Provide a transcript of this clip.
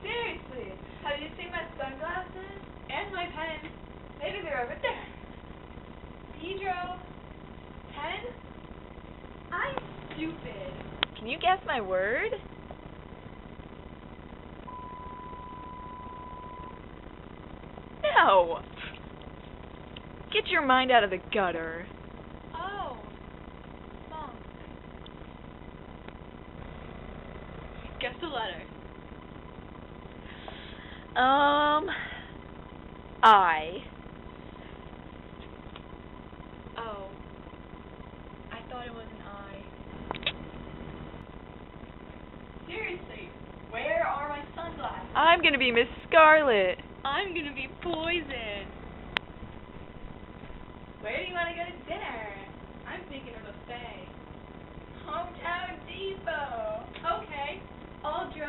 Seriously, have you seen my sunglasses? And my pen. Maybe they're over there. Pedro, pen? I'm stupid. Can you guess my word? No! Get your mind out of the gutter. Oh, funk. Guess the letter. I. Oh, I thought it was an I. Seriously, where are my sunglasses? I'm gonna be Miss Scarlet. I'm gonna be poisoned. Where do you want to go to dinner? I'm thinking of a buffet. Hometown Depot. Okay, I'll drive.